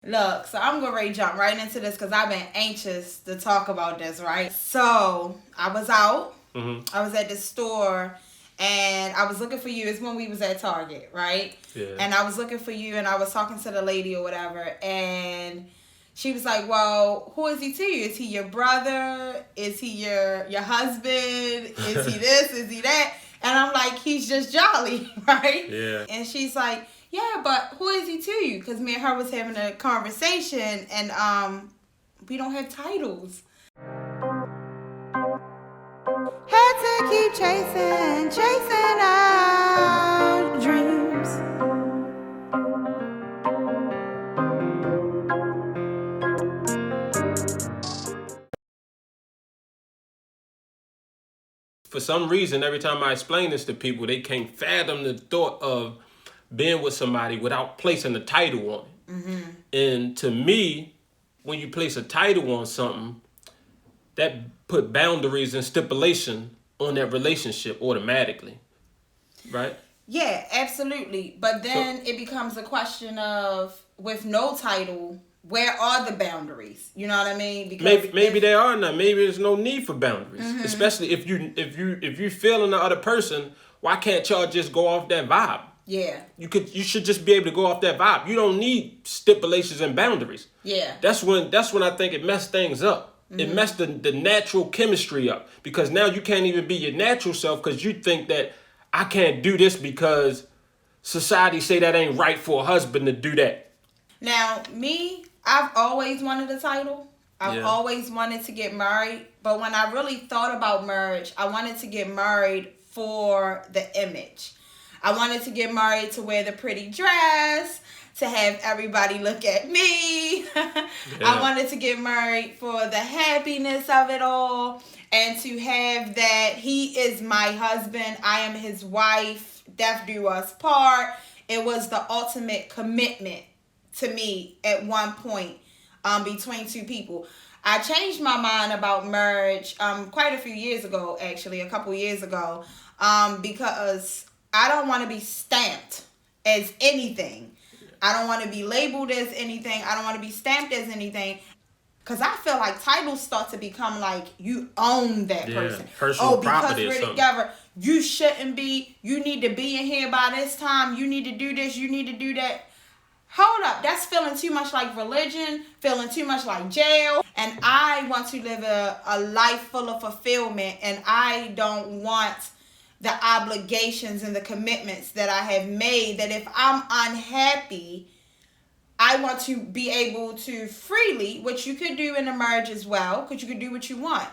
Look, so I'm going to jump right into this because I've been anxious to talk about this, right? So I was out. I was at the store and I was looking for you. It's when we was at Target, right? Yeah. And I was looking for you and I was talking to the lady or whatever. And she was like, well, who is he to you? Is he your brother? Is he your husband? Is he this? Is he that? And I'm like, he's just Jolly, right? Yeah. And she's like, yeah, but who is he to you? Because me and her was having a conversation, and we don't have titles. Had to keep chasing our dreams. For some reason, every time I explain this to people, they can't fathom the thought of being with somebody without placing a title on it. And to me, when you place a title on something, that put boundaries and stipulation on that relationship automatically, right? Yeah, absolutely. But then it becomes a question of, with no title, where are the boundaries? You know what I mean? Because maybe there are none. Maybe there's no need for boundaries. Especially if you feeling the other person, why can't y'all just go off that vibe? Yeah. You should just be able to go off that vibe. You don't need stipulations and boundaries. Yeah. That's when I think it messed things up. It messed the natural chemistry up. Because now you can't even be your natural self because you think that I can't do this because society say that ain't right for a husband to do that. Now, me, I've always wanted a title. I've always wanted to get married. But when I really thought about marriage, I wanted to get married for the image. I wanted to get married to wear the pretty dress, to have everybody look at me. I wanted to get married for the happiness of it all, and to have that he is my husband, I am his wife, death do us part. It was the ultimate commitment to me at one point between two people. I changed my mind about marriage quite a few years ago, actually, a couple years ago, because I don't want to be stamped as anything. I don't want to be labeled as anything. I don't want to be stamped as anything. Because I feel like titles start to become like you own that person. Personal property because or we're something. together, you shouldn't be. You need to be in here by this time. You need to do this. You need to do that. Hold up. That's feeling too much like religion. Feeling too much like jail. And I want to live a life full of fulfillment. And I don't want the obligations and the commitments that I have made, that if I'm unhappy, I want to be able to freely, which you could do in a marriage as well, because you could do what you want.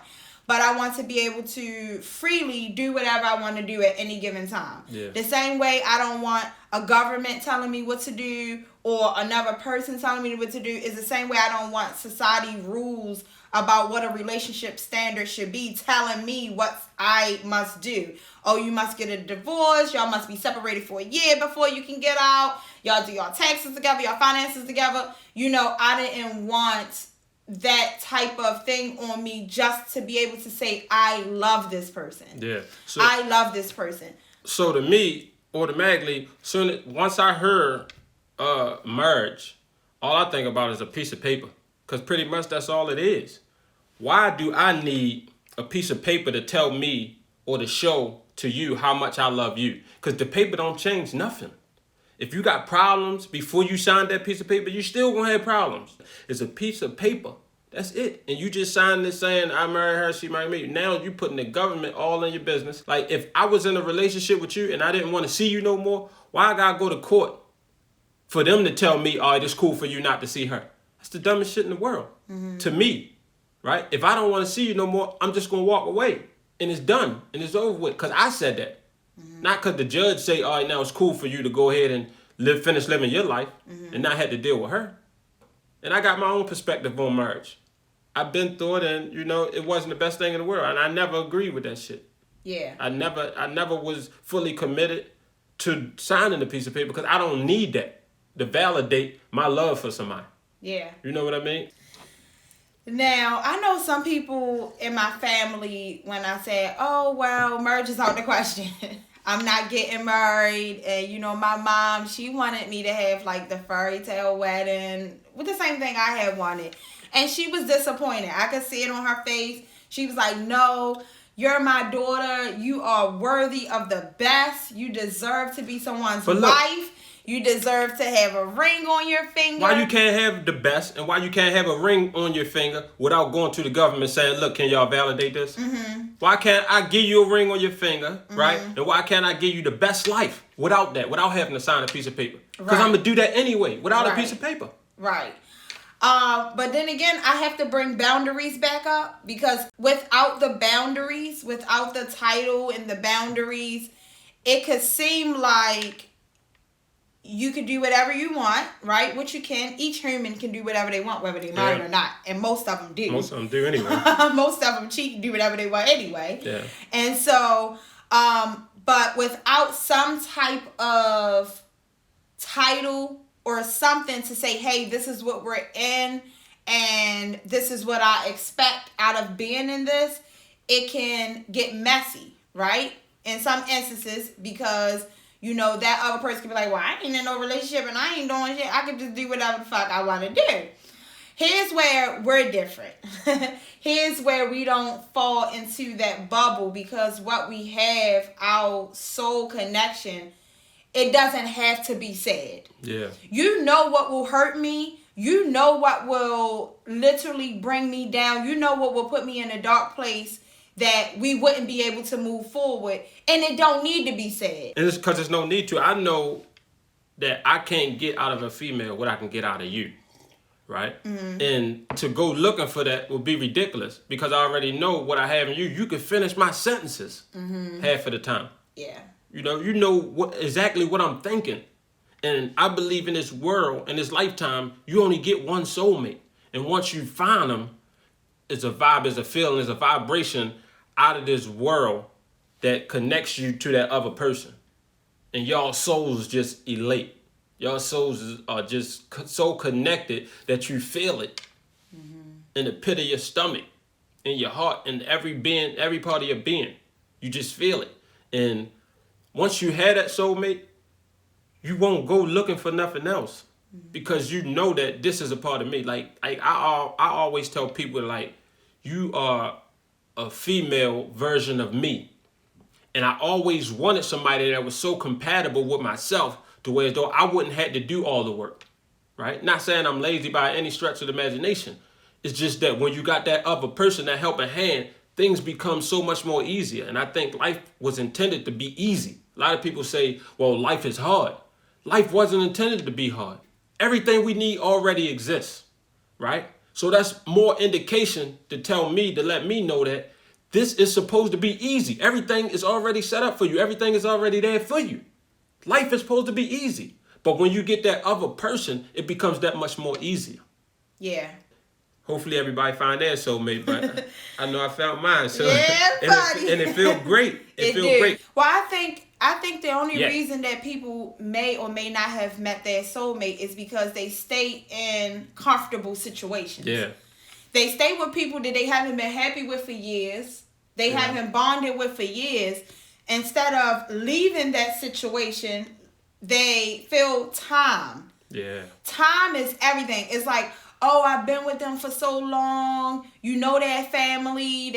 But I want to be able to freely do whatever I want to do at any given time. Yeah. The same way I don't want a government telling me what to do or another person telling me what to do is the same way I don't want society rules about what a relationship standard should be telling me what I must do. Oh, you must get a divorce. Y'all must be separated for a year before you can get out. Y'all do your taxes together, your finances together. You know, I didn't want that type of thing on me just to be able to say, I love this person. Yeah. So, I love this person. So to me, automatically, once I heard marriage, all I think about is a piece of paper. Because pretty much that's all it is. Why do I need a piece of paper to tell me or to show to you how much I love you? Because the paper don't change nothing. If you got problems before you signed that piece of paper, you still gonna have problems. It's a piece of paper. That's it. And you just signed this saying, I married her, she married me. Now you putting the government all in your business. Like, if I was in a relationship with you and I didn't want to see you no more, why I gotta go to court for them to tell me, all right, it's cool for you not to see her? That's the dumbest shit in the world. To me, right? If I don't want to see you no more, I'm just gonna walk away. And it's done. And it's over with. Because I said that. Not because the judge say, all right, now it's cool for you to go ahead and finish living your life and not have to deal with her. And I got my own perspective on marriage. I've been through it, and you know, it wasn't the best thing in the world, and I never agreed with that shit. Yeah. I never was fully committed to signing a piece of paper because I don't need that to validate my love for somebody. Yeah. You know what I mean? Now, I know some people in my family, when I say, oh, well, marriage is out the question. I'm not getting married. And, you know, my mom, she wanted me to have, like, the fairy tale wedding with the same thing I had wanted. And she was disappointed. I could see it on her face. She was like, no, you're my daughter. You are worthy of the best. You deserve to be someone's wife. You deserve to have a ring on your finger. Why you can't have the best and why you can't have a ring on your finger without going to the government saying, look, can y'all validate this? Mm-hmm. Why can't I give you a ring on your finger, right? And why can't I give you the best life without that, without having to sign a piece of paper? Because I'm going to do that anyway without a piece of paper. Right. But then again, I have to bring boundaries back up because without the boundaries, without the title and the boundaries, it could seem like you can do whatever you want, right? Which you can. Each human can do whatever they want, whether they married or not. And most of them do. Most of them do anyway. Most of them cheat and do whatever they want anyway. Yeah. And so, but without some type of title or something to say, hey, this is what we're in and this is what I expect out of being in this, it can get messy, right? In some instances, because you know, that other person can be like, well, I ain't in no relationship and I ain't doing shit. I can just do whatever the fuck I want to do. Here's where we're different. Here's where we don't fall into that bubble because what we have, our soul connection, it doesn't have to be said. Yeah. You know what will hurt me. You know what will literally bring me down. You know what will put me in a dark place that we wouldn't be able to move forward. And it don't need to be said. And it's because there's no need to. I know that I can't get out of a female what I can get out of you. Right? Mm-hmm. And to go looking for that would be ridiculous because I already know what I have in you. You can finish my sentences half of the time. Yeah. You know exactly what I'm thinking. And I believe in this world, in this lifetime, you only get one soulmate. And once you find them, it's a vibe, it's a feeling, it's a vibration out of this world that connects you to that other person. And y'all souls just elate. Your souls are just so connected that you feel it in the pit of your stomach, in your heart, in every part of your being. You just feel it. And once you have that soulmate, you won't go looking for nothing else because you know that this is a part of me. Like I always tell people, like, you are a female version of me. And I always wanted somebody that was so compatible with myself to where as though I wouldn't have to do all the work, right? Not saying I'm lazy by any stretch of the imagination. It's just that when you got that other person, that helping hand, things become so much more easier. And I think life was intended to be easy. A lot of people say, well, life is hard. Life wasn't intended to be hard. Everything we need already exists, right? So that's more indication to let me know that this is supposed to be easy. Everything is already set up for you. Everything is already there for you. Life is supposed to be easy. But when you get that other person, it becomes that much more easier. Yeah. Hopefully everybody find their soulmate, but I know I found mine. So yeah, and it feels great. It feels great. Well, I think the only reason that people may or may not have met their soulmate is because they stay in comfortable situations. Yeah. They stay with people that they haven't been happy with for years. They haven't bonded with for years. Instead of leaving that situation, they feel time. Yeah. Time is everything. It's like, oh, I've been with them for so long. You know their family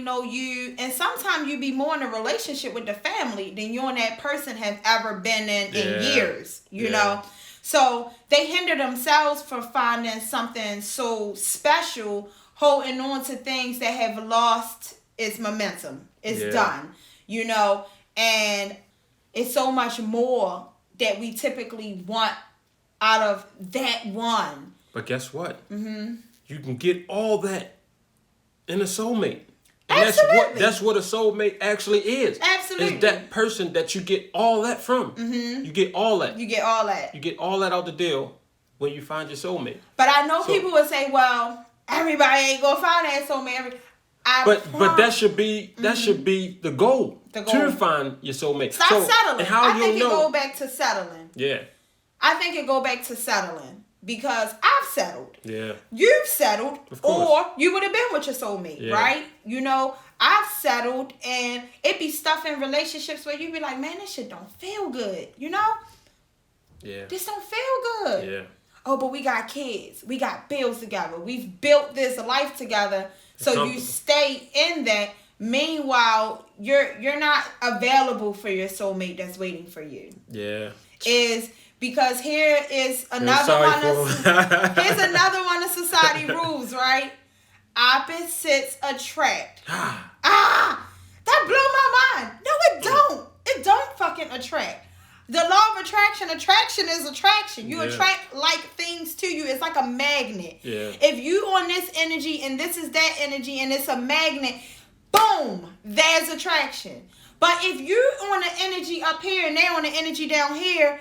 know you. And sometimes you be more in a relationship with the family than you and that person have ever been in years, you know. So they hinder themselves from finding something so special, holding on to things that have lost its momentum. It's done, you know. And it's so much more that we typically want out of that one. But guess what? You can get all that in a soulmate. And Absolutely. that's what a soulmate actually is. Absolutely. It's that person that you get all that from. You get all that. You get all that. You get all that out the deal when you find your soulmate. But I know people would say, well, everybody ain't gonna find that soulmate. But that should be the goal. To find your soulmate. Stop settling. And how I think it go back to settling. Yeah. I think it go back to settling. Because I've settled. Yeah. You've settled. Or you would have been with your soulmate, right? You know, I've settled, and it be stuff in relationships where you be like, man, this shit don't feel good. You know? Yeah. This don't feel good. Yeah. oh, but we got kids. We got bills together. We've built this life together. So you stay in that. Meanwhile, you're not available for your soulmate that's waiting for you. Yeah. Is because here is another here's another one of society rules, right? Opposites attract. That blew my mind. No, it don't. It don't fucking attract. The law of attraction is attraction. You attract like things to you. It's like a magnet. Yeah. If you on this energy and this is that energy and it's a magnet, boom, there's attraction. But if you on the energy up here and they're on the energy down here,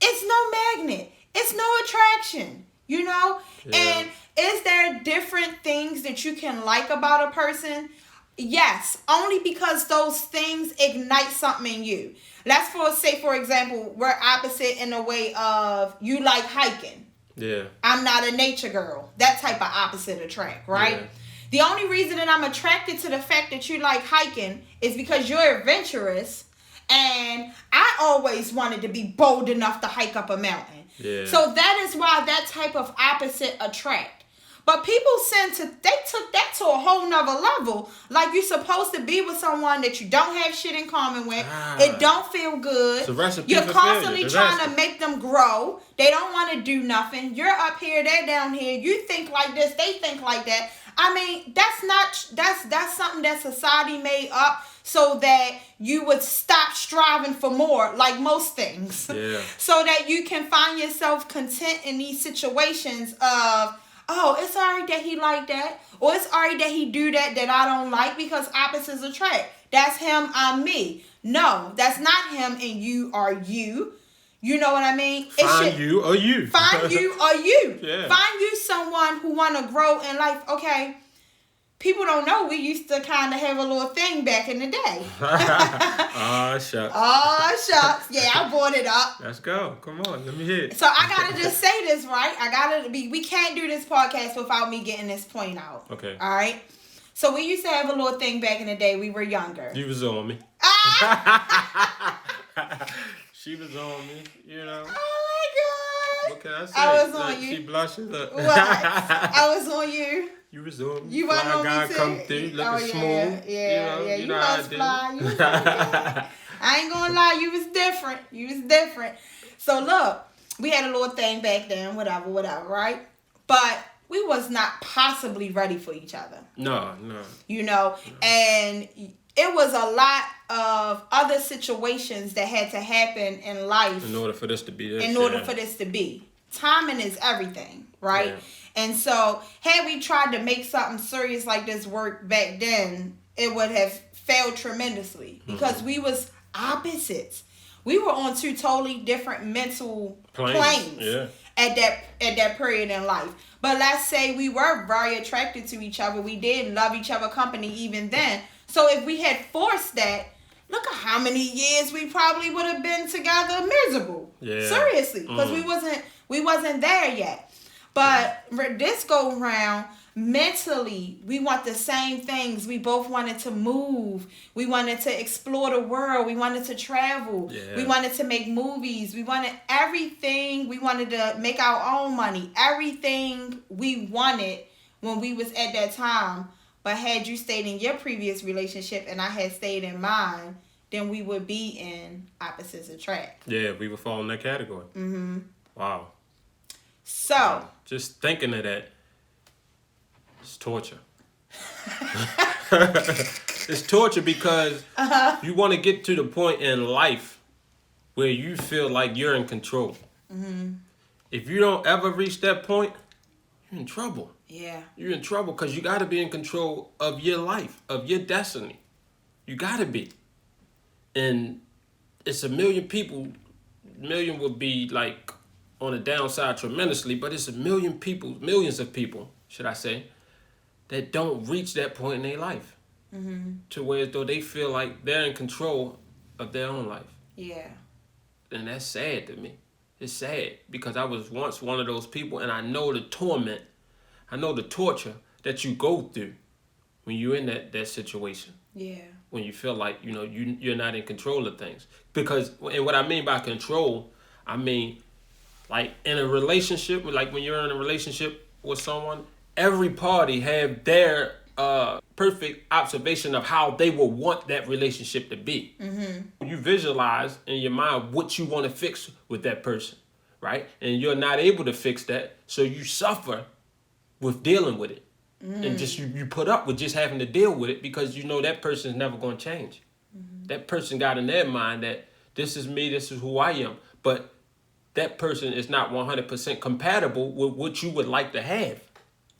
it's no magnet. It's no attraction. You know? Yeah. And is there different things that you can like about a person? Yes, only because those things ignite something in you. Let's say, for example, we're opposite in a way of you like hiking. Yeah. I'm not a nature girl. That type of opposite attract, right? Yeah. The only reason that I'm attracted to the fact that you like hiking is because you're adventurous, and I always wanted to be bold enough to hike up a mountain. Yeah. So that is why that type of opposite attract. But people they took that to a whole nother level. Like you're supposed to be with someone that you don't have shit in common with. It don't feel good. You're constantly trying to make them grow. They don't want to do nothing. You're up here, they're down here. You think like this, they think like that. I mean, that's something that society made up so that you would stop striving for more, like most things. Yeah. So that you can find yourself content in these situations of, oh, it's alright that he like that. Or it's alright that he do that I don't like, because opposites attract. That's him, I'm me. No, that's not him and you are you. You know what I mean? Find you or you. Find you or you. Yeah. Find you someone who want to grow in life. Okay. People don't know we used to kind of have a little thing back in the day. Oh, shucks. Oh, shucks. Yeah, I brought it up. Let's go. Come on. Let me hear it. So I got to just say this, right? We can't do this podcast without me getting this point out. Okay. All right? So we used to have a little thing back in the day. We were younger. You was on me. She was on me, you know. Oh, my God. What can I say? I was on you. She blushes up. What? I was on you. You was on me. You were on guy me too. Come through, looking smooth. Yeah. You know was fly. You was okay. I ain't gonna lie, you was different. So look, we had a little thing back then, whatever, right? But we was not possibly ready for each other. No. You know, and it was a lot of other situations that had to happen in life in order for this to be this. For this to be. Timing is everything, right? Yeah. And so, had we tried to make something serious like this work back then, it would have failed tremendously because we was opposites. We were on two totally different mental planes at that period in life. But let's say we were very attracted to each other. We did love each other company even then. So if we had forced that, look at how many years we probably would have been together miserable. Yeah. Seriously, because we wasn't there yet. But this go round, mentally, we want the same things. We both wanted to move. We wanted to explore the world. We wanted to travel. Yeah. We wanted to make movies. We wanted everything. We wanted to make our own money. Everything we wanted when we was at that time. But had you stayed in your previous relationship and I had stayed in mine, then we would be in opposites attract. Yeah, we would fall in that category. Mm-hmm. Wow. So. Just thinking of that, it's torture. It's torture because you want to get to the point in life where you feel like you're in control. Mm-hmm. If you don't ever reach that point, you're in trouble. Yeah. You're in trouble because you got to be in control of your life, of your destiny. You got to be. And it's a million people. Million would be like on the downside tremendously, but it's millions of people, should I say, that don't reach that point in their life. Mm-hmm. To where as though they feel like they're in control of their own life. Yeah. And that's sad to me. It's sad because I was once one of those people and I know the torment, I know the torture that you go through when you're in that situation. Yeah. When you feel like, you're not in control of things. Because, and what I mean by control, I mean Like in a relationship, like when you're in a relationship with someone, every party have their perfect observation of how they will want that relationship to be. Mm-hmm. You visualize in your mind what you want to fix with that person, right? And you're not able to fix that, so you suffer with dealing with it. And just you put up with just having to deal with it because you know that person is never going to change. Mm-hmm. That person got in their mind that this is me, this is who I am. But that person is not 100% compatible with what you would like to have.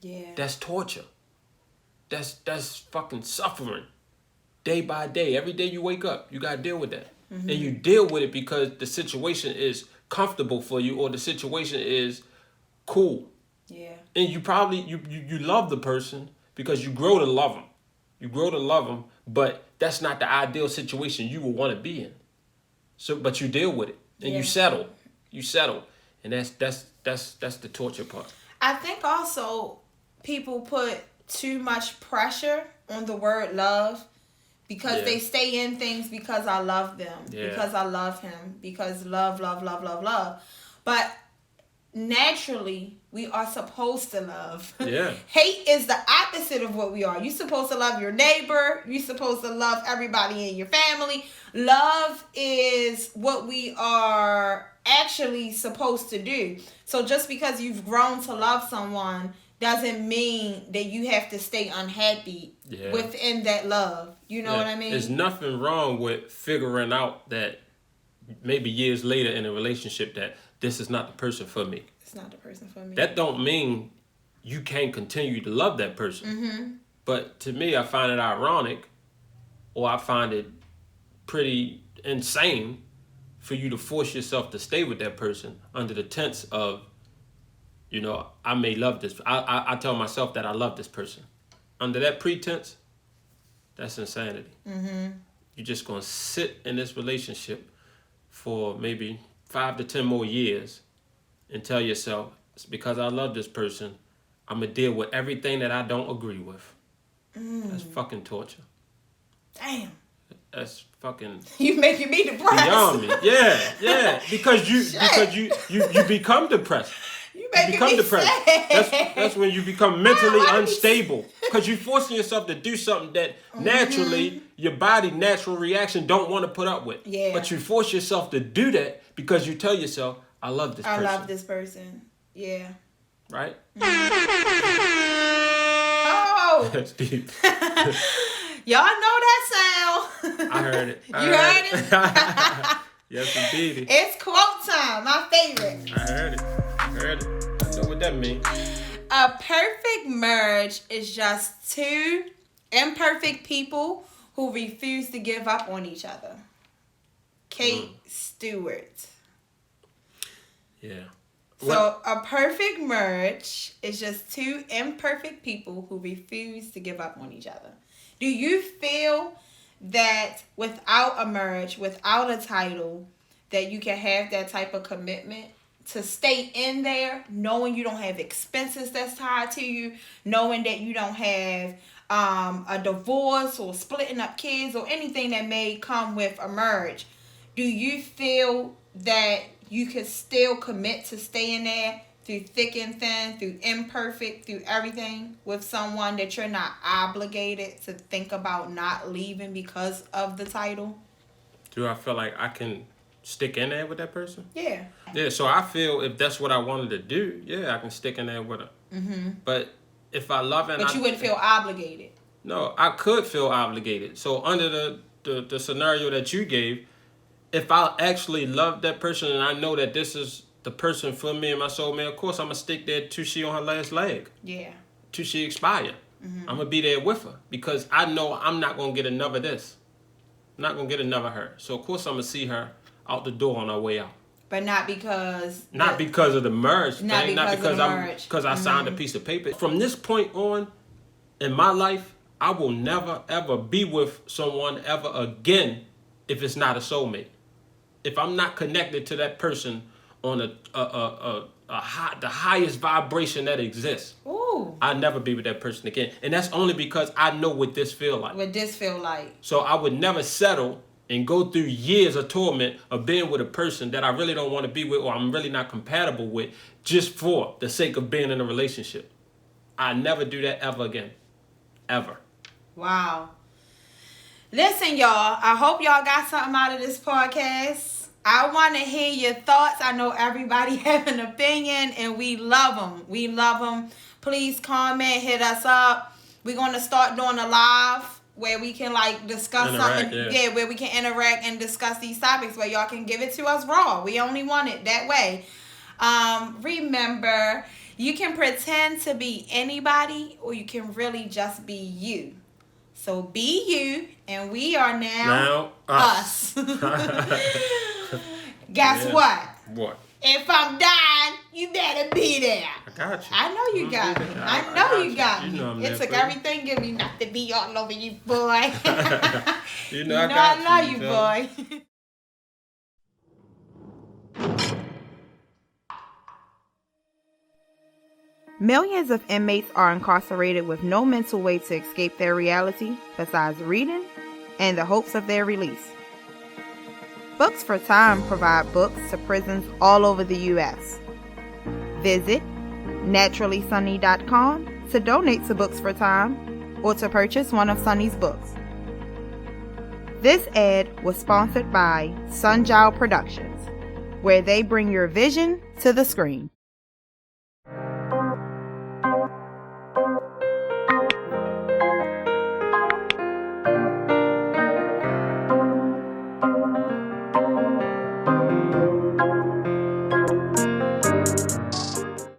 Yeah. That's torture. That's fucking suffering. Day by day. Every day you wake up, you got to deal with that. Mm-hmm. And you deal with it because the situation is comfortable for you or the situation is cool. Yeah. And you probably, you love the person because you grow to love them. You grow to love them, but that's not the ideal situation you would want to be in. So, but you deal with it and you settle. You settle. And that's the torture part. I think also people put too much pressure on the word love because they stay in things because I love them, because I love him, because love. But naturally, we are supposed to love. Yeah. Hate is the opposite of what we are. You're supposed to love your neighbor. You're supposed to love everybody in your family. Love is what we are actually supposed to do. So just because you've grown to love someone doesn't mean that you have to stay unhappy within that love. You know what I mean? There's nothing wrong with figuring out that maybe years later in a relationship that this is not the person for me. It's not the person for me. That don't mean you can't continue to love that person. Mm-hmm. But to me, I find it ironic, or I find it pretty insane for you to force yourself to stay with that person under the tense of, you know, I may love this. I tell myself that I love this person. Under that pretense, that's insanity. Mm-hmm. You're just going to sit in this relationship for maybe 5 to 10 more years and tell yourself, it's because I love this person, I'm going to deal with everything that I don't agree with. That's fucking torture. Damn. That's fucking... You making me depressed. Beyond me. Yeah. Because you become depressed. You become depressed. That's when you become mentally unstable. Because you're forcing yourself to do something that naturally, your body, natural reaction don't want to put up with. Yeah. But you force yourself to do that because you tell yourself, I love this person. I love this person. Yeah. Right? Oh! That's deep. Y'all know that sound. I heard it. You heard it? Yes, indeed. It's quote time. My favorite. I heard it. I know what that means. A perfect marriage is just two imperfect people who refuse to give up on each other. Kate Stewart. Yeah. So a perfect marriage is just two imperfect people who refuse to give up on each other. Do you feel that without a marriage, without a title, that you can have that type of commitment to stay in there, knowing you don't have expenses that's tied to you, knowing that you don't have a divorce or splitting up kids or anything that may come with a marriage? Do you feel that you could still commit to staying there through thick and thin, through imperfect, through everything with someone that you're not obligated to think about not leaving because of the title? Do I feel like I can stick in there with that person? Yeah. Yeah, so I feel if that's what I wanted to do, yeah, I can stick in there with her. Mm-hmm. But if I love her... But you wouldn't feel obligated. No, I could feel obligated. So under the scenario that you gave, if I actually love that person and I know that this is the person for me and my soulmate, of course I'm going to stick there till she on her last leg. Yeah. Till she expire. Mm-hmm. I'm going to be there with her because I know I'm not going to get another this. I'm not going to get another her. So of course I'm going to see her out the door on our way out. But not because... Not because of the marriage thing. Not because because I signed a piece of paper. From this point on in my life, I will never, ever be with someone ever again if it's not a soulmate. If I'm not connected to that person on the highest vibration that exists, I'll never be with that person again. And that's only because I know what this feel like. What this feel like. So I would never settle and go through years of torment of being with a person that I really don't want to be with or I'm really not compatible with just for the sake of being in a relationship. I never do that ever again. Ever. Wow. Listen, y'all, I hope y'all got something out of this podcast. I want to hear your thoughts. I know everybody have an opinion, and we love them. We love them. Please comment, hit us up. We're going to start doing a live where we can discuss something. Yeah, where we can interact and discuss these topics where y'all can give it to us raw. We only want it that way. Remember, you can pretend to be anybody, or you can really just be you. So be you, and we are now us. Guess what? What? If I'm dying, you better be there. I got you. I know you got me. I know you got me. You know I'm it took everything in me not to be all over you, boy. I got you. I love you, boy. Millions of inmates are incarcerated with no mental way to escape their reality besides reading and the hopes of their release. Books for Time provide books to prisons all over the U.S. Visit naturallysunny.com to donate to Books for Time or to purchase one of Sunny's books. This ad was sponsored by Sunjal Productions, where they bring your vision to the screen.